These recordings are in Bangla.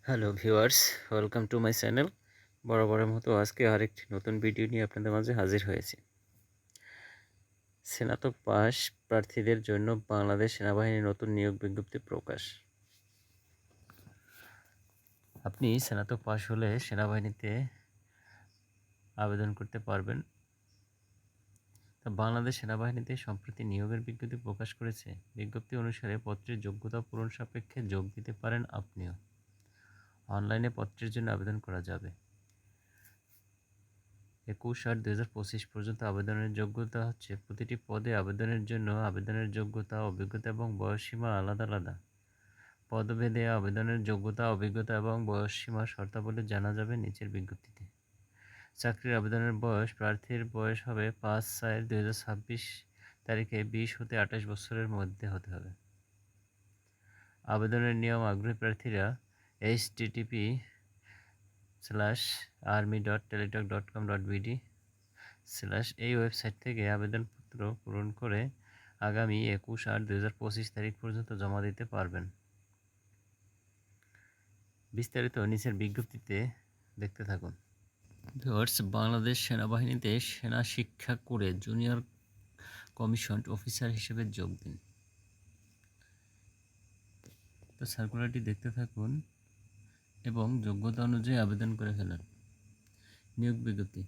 Hello viewers, welcome to my channel. বরাবরের মতো আজকে আরেকটি নতুন ভিডিও নিয়ে আপনাদের মাঝে হাজির হয়েছি। স্নাতক পাস প্রার্থীদের জন্য বাংলাদেশ সেনাবাহিনীর নতুন নিয়োগ বিজ্ঞপ্তি প্রকাশ। আপনি স্নাতক পাস হলে সেনাবাহিনীতে আবেদন করতে পারবেন। তা বাংলাদেশ সেনাবাহিনীতে সম্প্রতি নিয়োগের বিজ্ঞপ্তি প্রকাশ করেছে। বিজ্ঞপ্তি অনুসারে পত্রের যোগ্যতা পূরণ সাপেক্ষে যোগ দিতে পারেন আপনিও। অনলাইনে পত্রের জন্য আবেদন করা যাবে। 21/8/2025 পর্যন্ত আবেদনের যোগ্যতা হচ্ছে প্রতিটি পদে আবেদনের জন্য আবেদনের যোগ্যতা, অভিজ্ঞতা এবং বয়সসীমা আলাদা আলাদা। পদভেদে আবেদনের যোগ্যতা, অভিজ্ঞতা এবং বয়সসীমা শর্তাবলী জানা যাবে নিচের বিজ্ঞপ্তিতে। চাকরির আবেদনের বয়স প্রার্থীর বয়স হবে 5/4/2026 তারিখে 20 হতে 28 বছরের মধ্যে হতে হবে। আবেদনের নিয়ম আগ্রহী প্রার্থীরা http://army.teletalk.com.bd/ এই ওয়েবসাইট থেকে আবেদনপত্র পূরণ করে আগামী 21/8/2025 তারিখ পর্যন্ত জমা দিতে পারবেন। বিস্তারিত নিচের বিজ্ঞপ্তিতে দেখতে থাকুন। ভিউয়ার্স, বাংলাদেশ সেনাবাহিনীতে সেনা শিক্ষা করে জুনিয়র কমিশনড অফিসার হিসেবে যোগ দিন। তো সার্কুলারটি দেখতে থাকুন এবং যোগ্যতা অনুযায়ী আবেদন করে ফেলুন। নিয়োগ বিজ্ঞপ্তি।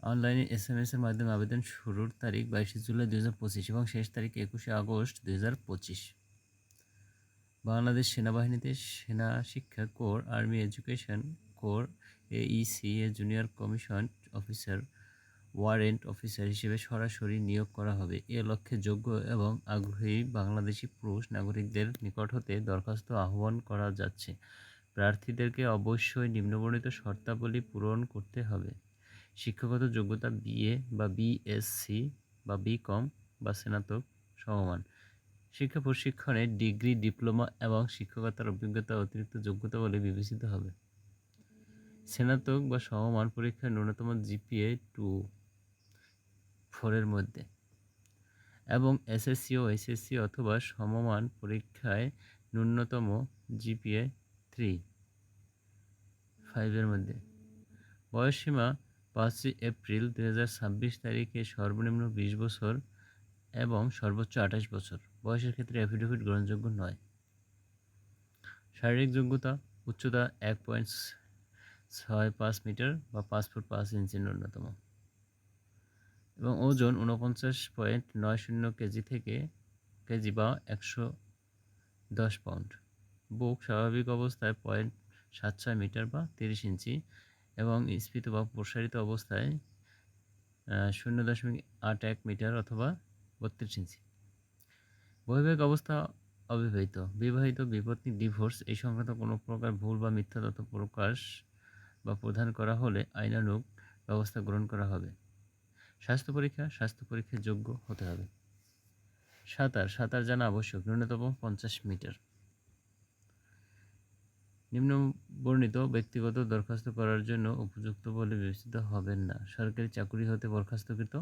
অনলাইনে SMS এর মাধ্যমে আবেদন শুরুর তারিখ 22 জুলাই 2025 এবং শেষ তারিখ 21 আগস্ট 2025। বাংলাদেশ সেনাবাহিনীতে সেনা শিক্ষা corps, army education corps AEC এ junior commission officer, warrant officer হিসেবে সরাসরি নিয়োগ করা হবে। এ লক্ষ্যে যোগ্য এবং আগ্রহী বাংলাদেশি পুরুষ নাগরিকদের নিকট হতে দরখাস্ত আহ্বান করা যাচ্ছে। প্রার্থীদেরকে অবশ্যই নিম্নবর্ণিত শর্তাবলী পূরণ করতে হবে। শিক্ষাগত যোগ্যতা BA বা BSc বা BCom বা স্নাতক সমমান। শিক্ষা প্রশিক্ষণে ডিগ্রি, ডিপ্লোমা এবং শিক্ষকতার অভিজ্ঞতা অতিরিক্ত যোগ্যতা বলে বিবেচিত হবে। স্নাতক বা সমমান পরীক্ষায় ন্যূনতম GPA 2.4 এর মধ্যে এবং SSC ও SSC অথবা সমমান পরীক্ষায় ন্যূনতম GPA 3.5 এর মধ্যে। বয়সসীমা 5 এপ্রিল 2026 তারিখে সর্বনিম্ন 20 বছর এবং সর্বোচ্চ 28 বছর। বয়সের ক্ষেত্রে অ্যাফিডেভিট গ্রহণযোগ্য নয়। শারীরিক যোগ্যতা: উচ্চতা 1.65 মিটার বা 5 ফুট 5 ইঞ্চি ন্যূনতম এবং ওজন 49.90 কেজি বা 110 পাউন্ড। বুক স্বাভাবিক অবস্থায় 0.76 মিটার বা 30 ইঞ্চি এবং স্ফীত বা প্রসারিত অবস্থায় 0.81 মিটার অথবা 32 ইঞ্চি। বৈবাহিক অবস্থা অবিবাহিত, বিবাহিত, বিপত্নী, ডিভোর্স এই সংক্রান্ত কোনো প্রকার ভুল বা মিথ্যা তথ্য প্রকাশ বা প্রদান করা হলে আইনানুগ ব্যবস্থা গ্রহণ করা হবে। স্বাস্থ্য পরীক্ষায় যোগ্য হতে হবে। সাঁতার জানা আবশ্যক, ন্যূনতম 50 মিটার। নিম্নবর্ণিত ব্যক্তিগত দরখাস্ত করার জন্য উপযুক্ত বলে বিবেচিত হবেন না: সরকারি চাকুরি হতে বরখাস্তকৃত,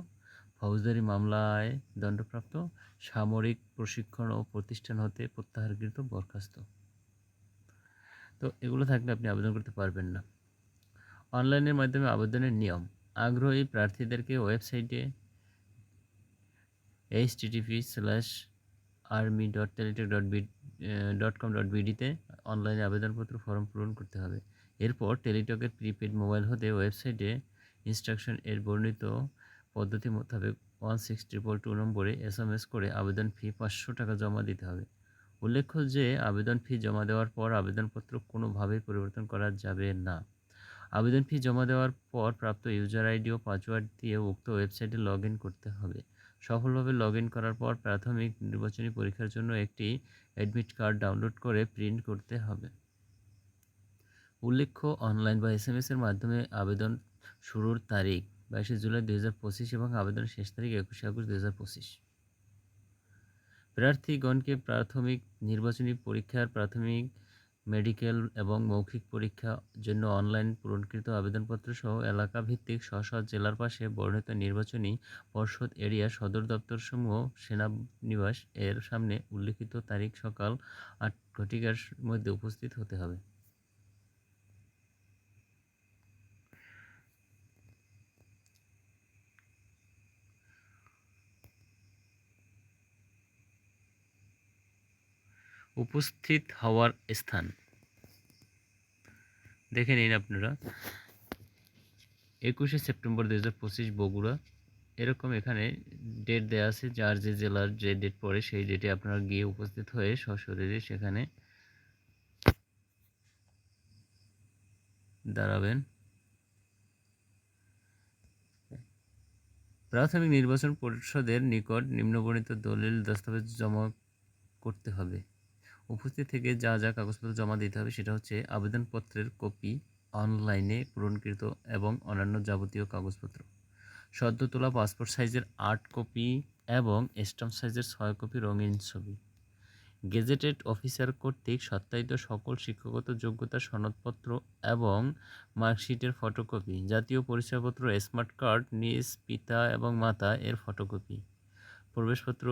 ফৌজদারি মামলায় দণ্ডপ্রাপ্ত, সামরিক প্রশিক্ষণ ও প্রতিষ্ঠান হতে প্রত্যাহারকৃত বরখাস্ত। তো এগুলো থাকলে আপনি আবেদন করতে পারবেন না। অনলাইনের মাধ্যমে আবেদনের নিয়ম: আগ্রহী প্রার্থীদেরকে ওয়েবসাইটে http://army.teletalk.com.bd তে অনলাইনে আবেদনপত্র ফর্ম পূরণ করতে হবে। এরপর টেলিটকের প্রিপেড মোবাইল হতে ওয়েবসাইটে ইনস্ট্রাকশন এর বর্ণিত পদ্ধতি মোতাবেক 16222 নম্বরে SMS করে আবেদন ফি 500 টাকা জমা দিতে হবে। উল্লেখ্য যে আবেদন ফি জমা দেওয়ার পর আবেদনপত্র কোনোভাবেই পরিবর্তন করা যাবে না। আবেদন ফি জমা দেওয়ার পর প্রাপ্ত ইউজার আইডি ও পাসওয়ার্ড দিয়ে উক্ত ওয়েবসাইটে লগ ইন করতে হবে। সফলভাবে লগ ইন করার পর প্রাথমিক নির্বাচনী পরীক্ষার জন্য একটি অ্যাডমিট কার্ড ডাউনলোড করে প্রিন্ট করতে হবে। উল্লেখ্য, অনলাইন বা SMS এর মাধ্যমে আবেদন শুরুর তারিখ 22 জুলাই 2025 এবং আবেদনের শেষ তারিখ 21 আগস্ট 2025। প্রার্থীগণকে প্রাথমিক নির্বাচনী পরীক্ষার প্রাথমিক মেডিকেল এবং মৌখিক পরীক্ষার জন্য অনলাইন পূরণকৃত আবেদনপত্র সহ এলাকা ভিত্তিক স্ব জেলার পাশে বর্ণিত নির্বাচনী পর্ষদ এরিয়া সদর দপ্তরসমূহ সেনানিবাস এর সামনে উল্লিখিত তারিখ সকাল ৮ ঘটিকার মধ্যে উপস্থিত হতে হবে। উপস্থিত হওয়ার স্থান দেখে নিন আপনারা। ২১শে সেপ্টেম্বর ২০২৫ বগুড়া, এরকম এখানে ডেট দেওয়া আছে। যার যে জেলার যে ডেট পড়ে সেই ডেটে আপনারা গিয়ে উপস্থিত হয়ে সশরীরে সেখানে দাঁড়াবেন। প্রাথমিক নির্বাচন পরিষদের নিকট নিম্নবর্ণিত দলিল দস্তাবেজ জমা করতে হবে। উপস্থিত থেকে যা যা কাগজপত্র জমা দিতে হবে সেটা হচ্ছে আবেদনপত্রের কপি, অনলাইনে পূরণকৃত এবং অন্যান্য যাবতীয় কাগজপত্র, সদ্য তোলা পাসপোর্ট সাইজের ৮ কপি এবং স্ট্যাম্প সাইজের ৬ কপি রঙিন ছবি, গেজেটেড অফিসার কর্তৃক সত্যায়িত সকল শিক্ষাগত যোগ্যতার সনদপত্র এবং মার্কশিটের ফটোকপি, জাতীয় পরিচয়পত্র, স্মার্ট কার্ড, নিজ পিতা এবং মাতা এর ফটোকপি, প্রবেশপত্র।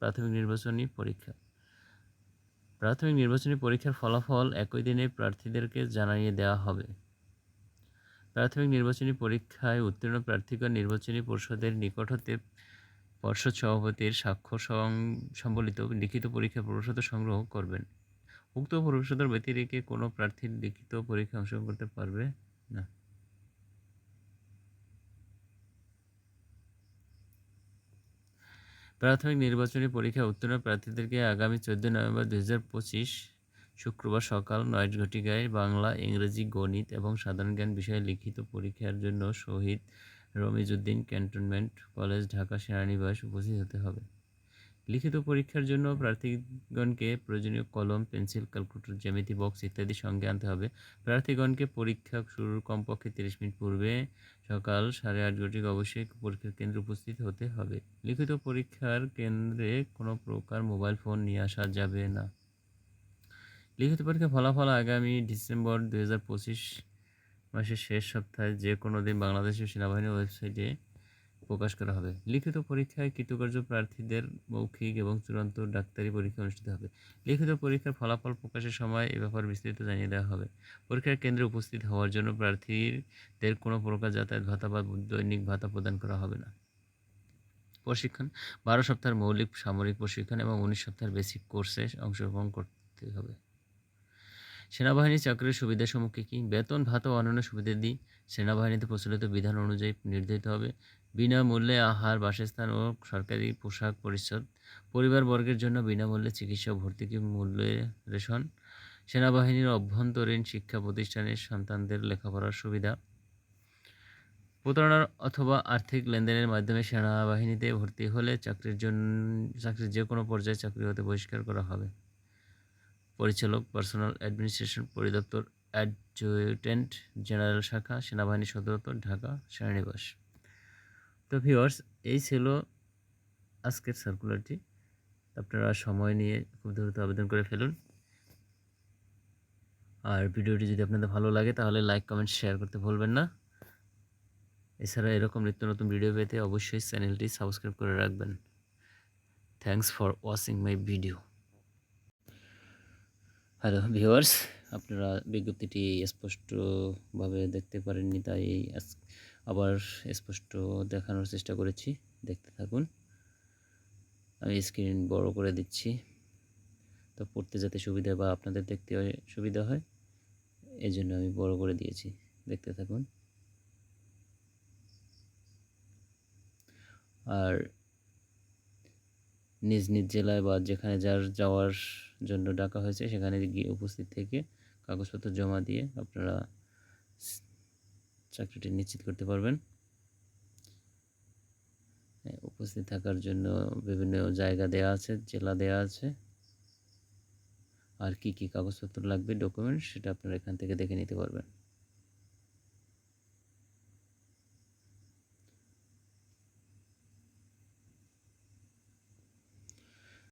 প্রাথমিক নির্বাচনী পরীক্ষা পরীক্ষার ফলাফল একই দিনে প্রার্থীদেরকে জানিয়ে দেওয়া হবে। প্রাথমিক নির্বাচনী পরীক্ষায় উত্তীর্ণ প্রার্থীগণ নির্বাচনী পরিষদের নিকট হতে পর্ষদ সভাপতির স্বাক্ষর সম্বলিত লিখিত পরীক্ষার প্রবেশপত্র সংগ্রহ করবেন। উক্ত প্রবেশপত্র ব্যতিরেকে কোনো প্রার্থীর লিখিত পরীক্ষায় অংশগ্রহণ করতে পারবে না। প্রাথমিক নির্বাচনী পরীক্ষায় উত্তীর্ণ প্রার্থীদেরকে আগামী ১৪ নভেম্বর ২০২৫ শুক্রবার সকাল ৯ ঘটিকায় বাংলা, ইংরেজি, গণিত এবং সাধারণ জ্ঞান বিষয়ে লিখিত পরীক্ষার জন্য শহীদ রমিজউদ্দিন ক্যান্টনমেন্ট কলেজ, ঢাকা সেনানিবাস উপস্থিত হতে হবে। লিখিত পরীক্ষার জন্য প্রার্থীগণকে প্রয়োজনীয় কলম, পেন্সিল, ক্যালকুলেটর, জ্যামিতি বক্স ইত্যাদি সঙ্গে আনতে হবে। প্রার্থীগণকে পরীক্ষা শুরুর কমপক্ষে ৩০ মিনিট পূর্বে সকাল ৮:৩০ ঘটিকায় অবশ্যই পরীক্ষার কেন্দ্রে উপস্থিত হতে হবে। লিখিত পরীক্ষার কেন্দ্রে কোনো প্রকার মোবাইল ফোন নিয়ে আসা যাবে না। লিখিত পরীক্ষার ফলাফল আগামী ডিসেম্বর ২০২৫ মাসের শেষ সপ্তাহে যে কোনো দিন বাংলাদেশের সেনাবাহিনীর ওয়েবসাইটে প্রকাশ করা হবে। লিখিত পরীক্ষায় কৃতকার্য প্রার্থীদের মৌখিক এবং চূড়ান্ত ডাক্তারি পরীক্ষা অনুষ্ঠিত হবে। লিখিত পরীক্ষার ফলাফল প্রকাশের সময় এ ব্যাপারে বিস্তারিত জানিয়ে দেওয়া হবে। পরীক্ষার কেন্দ্রে উপস্থিত হওয়ার জন্য প্রার্থীদের কোনো প্রকার যাতায়াত ভাতা বা দৈনিক ভাতা প্রদান করা হবে না। প্রশিক্ষণ ১২ সপ্তাহের মৌলিক সামরিক প্রশিক্ষণ এবং ১৯ সপ্তাহের বেসিক কোর্সে অংশগ্রহণ করতে হবে। সেনাবাহিনী চাকরির সুবিধাসমূহ কী কী? বেতন, ভাতা ও অন্যান্য সুবিধাদি সেনাবাহিনীতে প্রচলিত বিধান অনুযায়ী নির্ধারিত হবে। বিনামূল্যে আহার, বাসস্থান ও সরকারি পোশাক পরিচ্ছদ। পরিবারবর্গের জন্য বিনামূল্যে চিকিৎসা ও ভর্তুকি মূল্যে রেশন। সেনাবাহিনীর অভ্যন্তরীণ শিক্ষা প্রতিষ্ঠানের সন্তানদের লেখাপড়ার সুবিধা। প্রতারণা অথবা আর্থিক লেনদেনের মাধ্যমে সেনাবাহিনীতে ভর্তি হলে চাকরির যে কোনো পর্যায়ে চাকরি হতে বহিষ্কার করা হবে। পরিচালক, পার্সোনাল অ্যাডমিনিস্ট্রেশন পরিদপ্তর, অ্যাডজুটেন্ট জেনারেল শাখা, সেনাবাহিনী সদর দপ্তর, ঢাকা সেনানিবাস। তো ভিউয়ার্স, এই ছিল আজকের সার্কুলারটি। আপনারা সময় নিয়ে খুব দ্রুত আবেদন করে ফেলুন। আর ভিডিওটি যদি আপনাদের ভালো লাগে তাহলে লাইক, কমেন্ট, শেয়ার করতে ভুলবেন না। এছাড়া এরকম নিত্য নতুন ভিডিও পেতে অবশ্যই চ্যানেলটি সাবস্ক্রাইব করে রাখবেন। Thanks for watching my video. Hello viewers, আপনারা বিজ্ঞপ্তিটি স্পষ্টভাবে দেখতে পারেননি, তাই আবার স্পষ্ট দেখানোর চেষ্টা করেছি। দেখতে থাকুন। আমি স্ক্রিন বড় করে দিচ্ছি, তো পড়তে যাতে সুবিধা বা আপনাদের দেখতে সুবিধা হয় এই জন্য আমি বড় করে দিয়েছি। দেখতে থাকুন। আর নিজ নিজ জেলায় বা যেখানে যাওয়ার জন্য ডাকা হয়েছে সেখানে গিয়ে উপস্থিত থেকে কাগজপত্র জমা দিয়ে আপনারা চাকরিটি নিশ্চিত করতে পারবেন। উপস্থিত থাকার জন্য বিভিন্ন জায়গা দেওয়া আছে, জেলা দেওয়া আছে, আর কি কি কাগজপত্র লাগবে, ডকুমেন্টস, সেটা আপনারা এখান থেকে দেখে নিতে পারবেন।